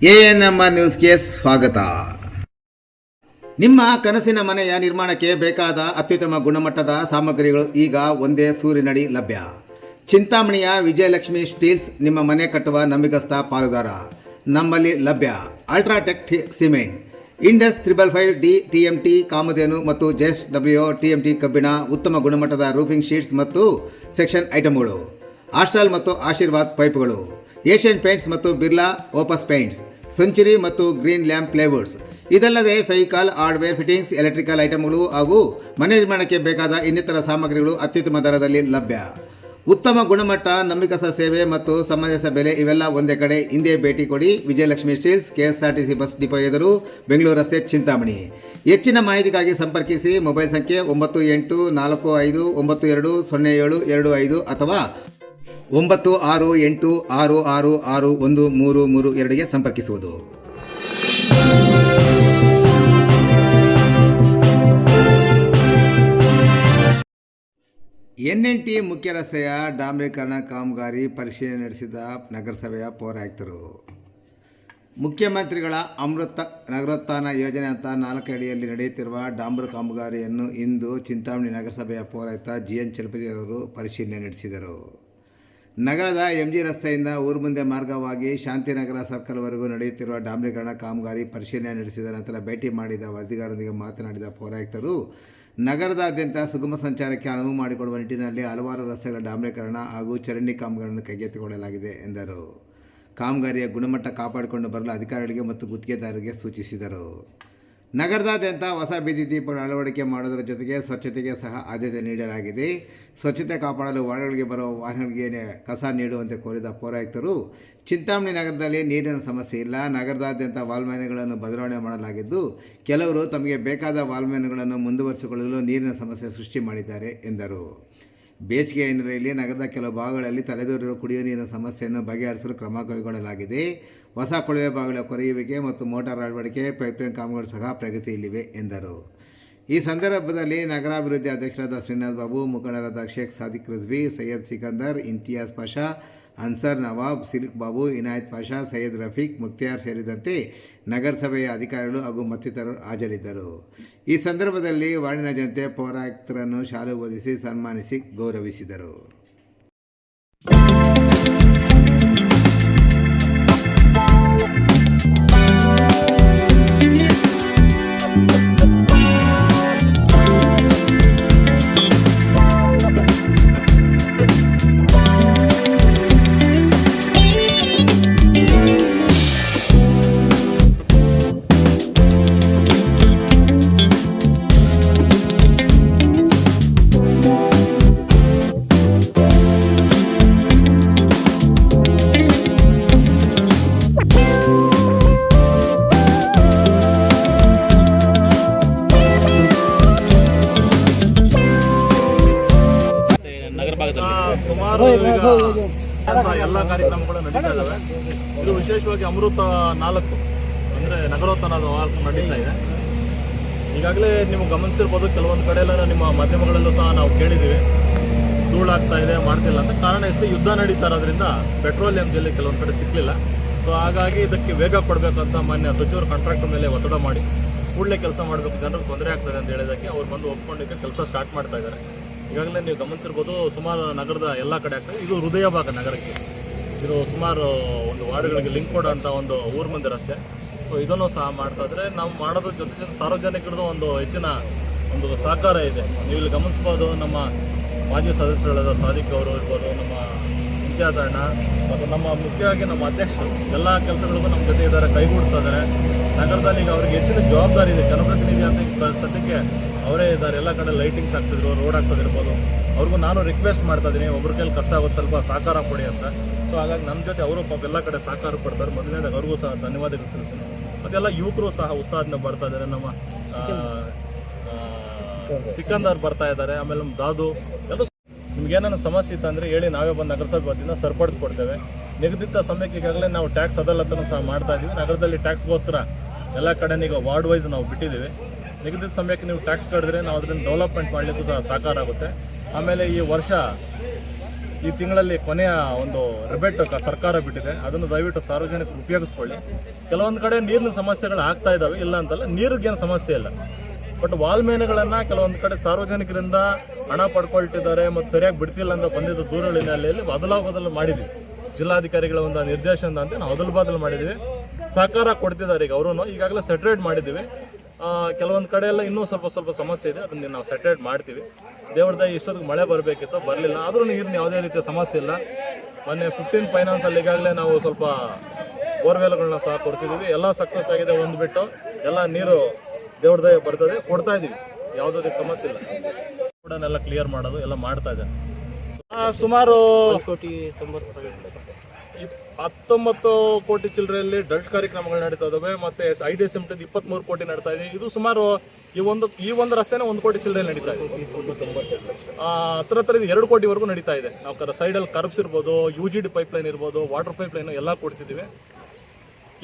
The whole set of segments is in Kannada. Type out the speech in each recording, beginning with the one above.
ಎಎನ್ಎಂಆರ್ ನ್ಯೂಸ್ಗೆ ಸ್ವಾಗತ. ನಿಮ್ಮ ಕನಸಿನ ಮನೆಯ ನಿರ್ಮಾಣಕ್ಕೆ ಬೇಕಾದ ಅತ್ಯುತ್ತಮ ಗುಣಮಟ್ಟದ ಸಾಮಗ್ರಿಗಳು ಈಗ ಒಂದೇ ಸೂರಿನಡಿ ಲಭ್ಯ. ಚಿಂತಾಮಣಿಯ ವಿಜಯಲಕ್ಷ್ಮಿ ಸ್ಟೀಲ್ಸ್ ನಿಮ್ಮ ಮನೆ ಕಟ್ಟುವ ನಂಬಿಕಸ್ಥ ಪಾಲುದಾರ. ನಮ್ಮಲ್ಲಿ ಲಭ್ಯ UltraTech cement, Indus 555D TMT ಕಾಮಧೇನು ಮತ್ತು JSW TMT ಕಬ್ಬಿಣ, ಉತ್ತಮ ಗುಣಮಟ್ಟದ ರೂಫಿಂಗ್ ಶೀಟ್ಸ್ ಮತ್ತು ಸೆಕ್ಷನ್ ಐಟಮ್ಗಳು, ಆಸ್ಟ್ರಾಲ್ ಮತ್ತು ಆಶೀರ್ವಾದ್ ಪೈಪ್ಗಳು, ಏಷ್ಯನ್ ಪೇಂಟ್ಸ್ ಮತ್ತು ಬಿರ್ಲಾ ಓಪಸ್ ಪೇಂಟ್ಸ್, ಸೆಂಚುರಿ ಮತ್ತು ಗ್ರೀನ್ ಲ್ಯಾಂಪ್ ಪ್ಲೇವುಡ್ಸ್. ಇದಲ್ಲದೆ ಫೆವಿಕಾಲ್, ಹಾರ್ಡ್ವೇರ್, ಫಿಟ್ಟಿಂಗ್ಸ್, ಎಲೆಕ್ಟ್ರಿಕಲ್ ಐಟಮ್ಗಳು ಹಾಗೂ ಮನೆ ನಿರ್ಮಾಣಕ್ಕೆ ಬೇಕಾದ ಇನ್ನಿತರ ಸಾಮಗ್ರಿಗಳು ಅತ್ಯುತ್ತಮ ದರದಲ್ಲಿ ಲಭ್ಯ. ಉತ್ತಮ ಗುಣಮಟ್ಟ, ನಂಬಿಕಸ್ಥ ಸೇವೆ ಮತ್ತು ಸಮಂಜಸ ಬೆಲೆ ಇವೆಲ್ಲ ಒಂದೇ ಕಡೆ. ಹಿಂದೆ ಭೇಟಿ ಕೊಡಿ. Vijayalakshmi steels, KSRTC bus depot ಎದುರು, ಬೆಂಗಳೂರು ರಸ್ತೆ, ಚಿಂತಾಮಣಿ. ಹೆಚ್ಚಿನ ಮಾಹಿತಿಗಾಗಿ ಸಂಪರ್ಕಿಸಿ. ಮೊಬೈಲ್ ಸಂಖ್ಯೆ 9845920725 ಅಥವಾ 9686666132ಗೆ ಸಂಪರ್ಕಿಸುವುದು. NNT ಮುಖ್ಯ ರಸ್ತೆಯ ಡಾಂಬರೀಕರಣ ಕಾಮಗಾರಿ ಪರಿಶೀಲನೆ ನಡೆಸಿದ ನಗರಸಭೆಯ ಪೌರಾಯುಕ್ತರು. ಮುಖ್ಯಮಂತ್ರಿಗಳ ಅಮೃತ ನಗರೋತ್ಥಾನ ಯೋಜನೆ ಅಂತ 4 ಅಡಿಯಲ್ಲಿ ನಡೆಯುತ್ತಿರುವ ಡಾಂಬರು ಕಾಮಗಾರಿಯನ್ನು ಇಂದು ಚಿಂತಾಮಣಿ ನಗರಸಭೆಯ ಪೌರಾಯುಕ್ತ GN ಚಲಪತಿ ಅವರು ಪರಿಶೀಲನೆ ನಡೆಸಿದರು. ನಗರದ MG ರಸ್ತೆಯಿಂದ ಊರುಮುಂದೆ ಮಾರ್ಗವಾಗಿ ಶಾಂತಿನಗರ ಸರ್ಕಲ್ವರೆಗೂ ನಡೆಯುತ್ತಿರುವ ಡಾಂಬರೀಕರಣ ಕಾಮಗಾರಿ ಪರಿಶೀಲನೆ ನಡೆಸಿದ ನಂತರ ಭೇಟಿ ಮಾಡಿದ ವರದಿಗಾರರೊಂದಿಗೆ ಮಾತನಾಡಿದ ಪೌರಾಯುಕ್ತರು, ನಗರದಾದ್ಯಂತ ಸುಗಮ ಸಂಚಾರಕ್ಕೆ ಅನುವು ಮಾಡಿಕೊಡುವ ನಿಟ್ಟಿನಲ್ಲಿ ಹಲವಾರು ರಸ್ತೆಗಳ ಡಾಂಬರೀಕರಣ ಹಾಗೂ ಚರಂಡಿ ಕಾಮಗಾರಿಯನ್ನು ಕೈಗೆತ್ತಿಕೊಳ್ಳಲಾಗಿದೆ ಎಂದರು. ಕಾಮಗಾರಿಯ ಗುಣಮಟ್ಟ ಕಾಪಾಡಿಕೊಂಡು ಬರಲು ಅಧಿಕಾರಿಗಳಿಗೆ ಮತ್ತು ಗುತ್ತಿಗೆದಾರರಿಗೆ ಸೂಚಿಸಿದರು. ನಗರದಾದ್ಯಂತ ಹೊಸ ಬೀದಿ ದೀಪಗಳ ಅಳವಡಿಕೆ ಮಾಡುವುದರ ಜೊತೆಗೆ ಸ್ವಚ್ಛತೆಗೆ ಸಹ ಆದ್ಯತೆ ನೀಡಲಾಗಿದೆ. ಸ್ವಚ್ಛತೆ ಕಾಪಾಡಲು ವಾರ್ಡ್ಗಳಿಗೆ ಬರುವ ವಾಹನಗಳಿಗೆ ಕಸ ನೀಡುವಂತೆ ಕೋರಿದ ಪೌರಾಯುಕ್ತರು, ಚಿಂತಾಮಣಿ ನಗರದಲ್ಲಿ ನೀರಿನ ಸಮಸ್ಯೆ ಇಲ್ಲ. ನಗರದಾದ್ಯಂತ ವಾಲ್ಮೈನ್ಗಳನ್ನು ಬದಲಾವಣೆ ಮಾಡಲಾಗಿದ್ದು, ಕೆಲವರು ತಮಗೆ ಬೇಕಾದ ವಾಲ್ಮೈನ್ಗಳನ್ನು ಮುಂದುವರಿಸಿಕೊಳ್ಳಲು ನೀರಿನ ಸಮಸ್ಯೆ ಸೃಷ್ಟಿ ಮಾಡಿದ್ದಾರೆ ಎಂದರು. ಬೇಸಿಗೆ ಹಿನ್ನೆಲೆಯಲ್ಲಿ ನಗರದ ಕೆಲವು ಭಾಗಗಳಲ್ಲಿ ತಲೆದೋರಿರುವ ಕುಡಿಯುವ ನೀರಿನ ಸಮಸ್ಯೆಯನ್ನು ಬಗೆಹರಿಸಲು ಕ್ರಮ ಕೈಗೊಳ್ಳಲಾಗಿದೆ. ಹೊಸ ಕೊಳವೆ ಬಾಗಿಲ ಕೊರೆಯುವಿಕೆ ಮತ್ತು ಮೋಟಾರ್ ಅಳವಡಿಕೆ, ಪೈಪ್ಲೈನ್ ಕಾಮಗಾರಿ ಸಹ ಪ್ರಗತಿಯಲ್ಲಿವೆ ಎಂದರು. ಈ ಸಂದರ್ಭದಲ್ಲಿ ನಗರಾಭಿವೃದ್ಧಿ ಅಧ್ಯಕ್ಷರಾದ ಶ್ರೀನಾಥ್ ಬಾಬು, ಮುಖಂಡರಾದ ಶೇಖ್ ಸಾದಿಕ್ ರಿಜ್ವಿ, ಸೈಯದ್ ಸಿಕಂದರ್, ಇಂತಿಯಾಜ್ ಪಾಷಾ, ಅನ್ಸರ್ ನವಾಬ್, ಸಿಲ್ಕ್ ಬಾಬು, ಇನಾಯತ್ ಪಾಷಾ, ಸೈಯದ್ ರಫೀಕ್, ಮುಕ್ತಿಯಾರ್ ಸೇರಿದಂತೆ ನಗರಸಭೆಯ ಅಧಿಕಾರಿಗಳು ಹಾಗೂ ಮತ್ತಿತರರು ಹಾಜರಿದ್ದರು. ಈ ಸಂದರ್ಭದಲ್ಲಿ ವಾರ್ಡಿನ ಜನತೆ ಪೌರಾಯುಕ್ತರನ್ನು ಶಾಲು ಓದಿಸಿ ಸನ್ಮಾನಿಸಿ ಗೌರವಿಸಿದರು. ಸುಮಾರು ಎಲ್ಲ ಕಾರ್ಯಕ್ರಮಗಳು ನಡೀತಾ ಇದ್ದಾವೆ. ಇದು ವಿಶೇಷವಾಗಿ ಅಮೃತ 4 ಅಂದರೆ ನಗರೋತ್ಥಾನದ ವಾರ ನಡೀತಾ ಇದೆ. ಈಗಾಗಲೇ ನೀವು ಗಮನಿಸಿರ್ಬೋದು, ಕೆಲವೊಂದು ಕಡೆ ಎಲ್ಲ ನಿಮ್ಮ ಮಾಧ್ಯಮಗಳಲ್ಲೂ ಸಹ ನಾವು ಕೇಳಿದ್ದೀವಿ, ಧೂಳಾಗ್ತಾ ಇದೆ, ಮಾಡ್ತಿಲ್ಲ ಅಂತ. ಕಾರಣ ಎಷ್ಟು, ಯುದ್ಧ ನಡೀತಾ ಇರೋದ್ರಿಂದ ಪೆಟ್ರೋಲಿಯಂ ಜಲ್ಲಿ ಕೆಲವೊಂದು ಕಡೆ ಸಿಕ್ಕಲಿಲ್ಲ. ಸೊ ಹಾಗಾಗಿ ಇದಕ್ಕೆ ವೇಗ ಕೊಡಬೇಕಂತ ಮಾನ್ಯ ಸಚಿವರು ಕಾಂಟ್ರಾಕ್ಟರ್ ಮೇಲೆ ಒತ್ತಡ ಮಾಡಿ ಕೂಡಲೇ ಕೆಲಸ ಮಾಡಬೇಕು, ಜನರಿಗೆ ತೊಂದರೆ ಆಗ್ತದೆ ಅಂತ ಹೇಳಿದಕ್ಕೆ ಅವ್ರು ಬಂದು ಒಪ್ಕೊಂಡಿಕ್ಕೆ ಕೆಲಸ ಸ್ಟಾರ್ಟ್ ಮಾಡ್ತಾ ಇದ್ದಾರೆ. ಈಗಾಗಲೇ ನೀವು ಗಮನಿಸಿರ್ಬೋದು, ಸುಮಾರು ನಗರದ ಎಲ್ಲ ಕಡೆ ಆಗ್ತದೆ. ಇದು ಹೃದಯ ಭಾಗ ನಗರಕ್ಕೆ. ಇದು ಸುಮಾರು ಒಂದು ವಾರ್ಡ್ಗಳಿಗೆ ಲಿಂಕ್ ಕೊಡೋಂಥ ಒಂದು ಊರು ಮುಂದೆ ರಸ್ತೆ. ಸೊ ಇದನ್ನು ಸಹ ಮಾಡ್ತಾ ಇದ್ರೆ ನಾವು ಮಾಡೋದ್ರ ಜೊತೆ ಸಾರ್ವಜನಿಕರದ್ದು ಒಂದು ಹೆಚ್ಚಿನ ಒಂದು ಸಹಕಾರ ಇದೆ. ನೀವು ಇಲ್ಲಿ ಗಮನಿಸ್ಬೋದು, ನಮ್ಮ ಮಾಜಿ ಸದಸ್ಯರಾದ ಸಾದಿಕ್ ಅವರು ಇರ್ಬೋದು, ನಮ್ಮ ಇಂತಿಯಾಜ್ ಅಣ್ಣ ಮತ್ತು ನಮ್ಮ ಮುಖ್ಯವಾಗಿ ನಮ್ಮ ಅಧ್ಯಕ್ಷರು ಎಲ್ಲ ಕೆಲಸಗಳಿಗೂ ನಮ್ಮ ಜೊತೆ ಇದ್ದಾರೆ, ಕೈಗೂಡಿಸ್ತಾ ಇದ್ದಾರೆ. ನಗರದಲ್ಲಿ ಈಗ ಅವ್ರಿಗೆ ಹೆಚ್ಚಿನ ಜವಾಬ್ದಾರಿ ಇದೆ. ಜನಪ್ರತಿನಿಧಿ ಅಂತ ಸದ್ಯಕ್ಕೆ ಅವರೇ ಇದ್ದಾರೆ. ಎಲ್ಲ ಕಡೆ ಲೈಟಿಂಗ್ಸ್ ಆಗ್ತಿದ್ರು, ರೋಡ್ ಹಾಕ್ಸೋದಿರ್ಬೋದು. ಅವ್ರಿಗೂ ನಾನು ರಿಕ್ವೆಸ್ಟ್ ಮಾಡ್ತಾ ಇದ್ದೀನಿ, ಒಬ್ಬರ ಕೈಲಿ ಕಷ್ಟ ಆಗುತ್ತೆ, ಸ್ವಲ್ಪ ಸಹಕಾರ ಕೊಡಿ ಅಂತ. ಸೊ ಹಾಗಾಗಿ ನಮ್ಮ ಜೊತೆ ಅವರು ಪಾಪ ಎಲ್ಲ ಕಡೆ ಸಹಕಾರ ಕೊಡ್ತಾರೆ. ಮೊದಲನೇದಾಗಿ ಅವ್ರಿಗೂ ಸಹ ಧನ್ಯವಾದಗಳು ತಿಳಿಸ್ತೀನಿ. ಮತ್ತೆಲ್ಲ ಯುವಕರು ಸಹ ಉತ್ಸಾಹದಿಂದ ಬರ್ತಾ ಇದ್ದಾರೆ. ನಮ್ಮ ಸಿಕಂದರ್ ಬರ್ತಾ ಇದ್ದಾರೆ, ಆಮೇಲೆ ನಮ್ಮ ದಾದು ಎಲ್ಲ. ನಿಮ್ಗೇನಾದ್ರು ಸಮಸ್ಯೆ ಇತ್ತಂದರೆ ಹೇಳಿ, ನಾವೇ ಬಂದು ನಗರಸಭೆ ವತಿಯಿಂದ ಸರಿಪಡಿಸ್ಕೊಡ್ತೇವೆ. ನಿಗದಿತ ಸಮಯಕ್ಕೆ ಈಗಾಗಲೇ ನಾವು ಟ್ಯಾಕ್ಸ್ ಅದಾಲತನ್ನು ಸಹ ಮಾಡ್ತಾ ಇದ್ದೀವಿ. ನಗರದಲ್ಲಿ ಟ್ಯಾಕ್ಸ್ಗೋಸ್ಕರ ಎಲ್ಲ ಕಡೆ ಈಗ ವಾರ್ಡ್ ವೈಸ್ ನಾವು ಬಿಟ್ಟಿದ್ದೀವಿ. ನಿಗದಿತ ಸಮಯಕ್ಕೆ ನೀವು ಟ್ಯಾಕ್ಸ್ ಕಟ್ಟಿದ್ರೆ ನಾವು ಅದರಿಂದ ಡೆವಲಪ್ಮೆಂಟ್ ಮಾಡಲಿಕ್ಕೂ ಸಹ ಸಹಕಾರ ಆಗುತ್ತೆ. ಆಮೇಲೆ ಈ ವರ್ಷ ಈ ತಿಂಗಳಲ್ಲಿ ಕೊನೆಯ ಒಂದು ರಿಬೇಟ್ ಸರ್ಕಾರ ಬಿಟ್ಟಿದೆ, ಅದನ್ನು ದಯವಿಟ್ಟು ಸಾರ್ವಜನಿಕರು ಉಪಯೋಗಿಸ್ಕೊಳ್ಳಿ. ಕೆಲವೊಂದು ಕಡೆ ನೀರಿನ ಸಮಸ್ಯೆಗಳು ಆಗ್ತಾ ಇದ್ದಾವೆ, ಇಲ್ಲ ಅಂತಲ್ಲ, ನೀರಿಗೇನು ಸಮಸ್ಯೆ ಇಲ್ಲ. ಬಟ್ ವಾಲ್ಮೇನೆಗಳನ್ನು ಕೆಲವೊಂದು ಕಡೆ ಸಾರ್ವಜನಿಕರಿಂದ ಹಣ ಪಡ್ಕೊಳ್ತಿದ್ದಾರೆ ಮತ್ತು ಸರಿಯಾಗಿ ಬಿಡ್ತಿಲ್ಲ ಅಂತ ಬಂದಿದ್ದು ದೂರುಗಳ ಹಿನ್ನೆಲೆಯಲ್ಲಿ ಬದಲು ಮಾಡಿದ್ವಿ. ಜಿಲ್ಲಾಧಿಕಾರಿಗಳ ಒಂದು ನಿರ್ದೇಶನದಂತೆ ನಾವು ಬದಲು ಮಾಡಿದ್ವಿ. ಸಹಕಾರ ಕೊಡ್ತಿದ್ದಾರೆ ಈಗ ಅವರು. ಈಗಾಗಲೇ ಸೆಟ್ರೇಟ್ ಮಾಡಿದ್ದೀವಿ. ಕೆಲವೊಂದು ಕಡೆ ಎಲ್ಲ ಇನ್ನೂ ಸ್ವಲ್ಪ ಸಮಸ್ಯೆ ಇದೆ, ಅದನ್ನು ನಾವು ಸೆಟ್ರೇಟ್ ಮಾಡ್ತೀವಿ. ದೇವ್ರದ ಇಷ್ಟೊತ್ತಿಗೆ ಮಳೆ ಬರಬೇಕಿತ್ತು, ಬರಲಿಲ್ಲ. ಆದರೂ ನೀರಿನ ಯಾವುದೇ ರೀತಿಯ ಸಮಸ್ಯೆ ಇಲ್ಲ. ಮೊನ್ನೆ 15 ಫೈನಾನ್ಸಲ್ಲಿ ಈಗಾಗಲೇ ನಾವು ಸ್ವಲ್ಪ ಬೋರ್ವೆಲ್ಗಳನ್ನ ಸಹ ಕೊಡ್ತಿದ್ದೀವಿ. ಎಲ್ಲ ಸಕ್ಸಸ್ ಆಗಿದೆ, ಒಂದು ಬಿಟ್ಟು ಎಲ್ಲ ನೀರು ದೇವ್ರ ದಯ ಬರ್ತದೆ, ಕೊಡ್ತಾ ಇದ್ದೀವಿ. ಯಾವುದೇ ಸಮಸ್ಯೆ ಇಲ್ಲ. ಕೂಡ ಕ್ಲಿಯರ್ ಮಾಡೋದು ಎಲ್ಲ ಮಾಡ್ತಾ ಇದ್ದಾರೆ. ಸುಮಾರು 19 ಕೋಟಿ ಚಿಲ್ಲರೆಯಲ್ಲಿ ಡಲ್ಟ್ ಕಾರ್ಯಕ್ರಮಗಳು ನಡೀತಾ ಇದ್ದಾವೆ. ಮತ್ತೆ IDSMT 23 ಕೋಟಿ ನಡೀತಾ ಇದೆ. ಇದು ಸುಮಾರು ಈ ಒಂದು ರಸ್ತೆನೇ 1 ಕೋಟಿ ಚಿಲ್ಲರೆ ನಡೀತಾ ಇದೆ. ಹತ್ರ 2 ಕೋಟಿವರೆಗೂ ನಡೀತಾ ಇದೆ. ನಾವು ಸೈಡಲ್ಲಿ ಕರ್ಬ್ಸ್ ಇರ್ಬೋದು, UGD ಪೈಪ್ಲೈನ್ ಇರ್ಬೋದು, ವಾಟರ್ ಪೈಪ್ಲೈನ್ ಎಲ್ಲ ಕೊಡ್ತಿದ್ದೀವಿ.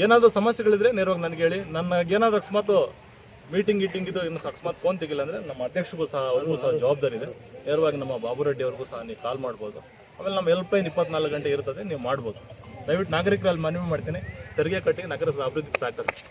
ಏನಾದರೂ ಸಮಸ್ಯೆಗಳಿದ್ರೆ ನೇರವಾಗಿ ನನಗೆ ಹೇಳಿ. ನನಗೇನಾದ್ರು ಅಕಸ್ಮಾತ್ ಮೀಟಿಂಗ್ ಇದು ಇನ್ನು ಅಕಸ್ಮಾತ್ ಫೋನ್ ತೆಗಿಲ್ಲ ಅಂದರೆ ನಮ್ಮ ಅಧ್ಯಕ್ಷರಿಗೂ ಸಹ ಅವ್ರಿಗೂ ಸಹ ಜವಾಬ್ದಾರಿ ಇದೆ. ನೇರವಾಗಿ ನಮ್ಮ ಬಾಬುರೆಡ್ಡಿ ಅವ್ರಿಗೂ ಸಹ ನೀವು ಕಾಲ್ ಮಾಡ್ಬೋದು. ಆಮೇಲೆ ನಮ್ಮ ಹೆಲ್ಪ್ಲೈನ್ 24 ಗಂಟೆ ಇರ್ತದೆ, ನೀವು ಮಾಡ್ಬೋದು. ದಯವಿಟ್ಟು ನಾಗರಿಕರಲ್ಲಿ ಮನವಿ ಮಾಡ್ತೀನಿ, ತೆರಿಗೆ ಕಟ್ಟಿ ನಗರದ ಅಭಿವೃದ್ಧಿಗೆ ಸಹಕರಿಸಿ.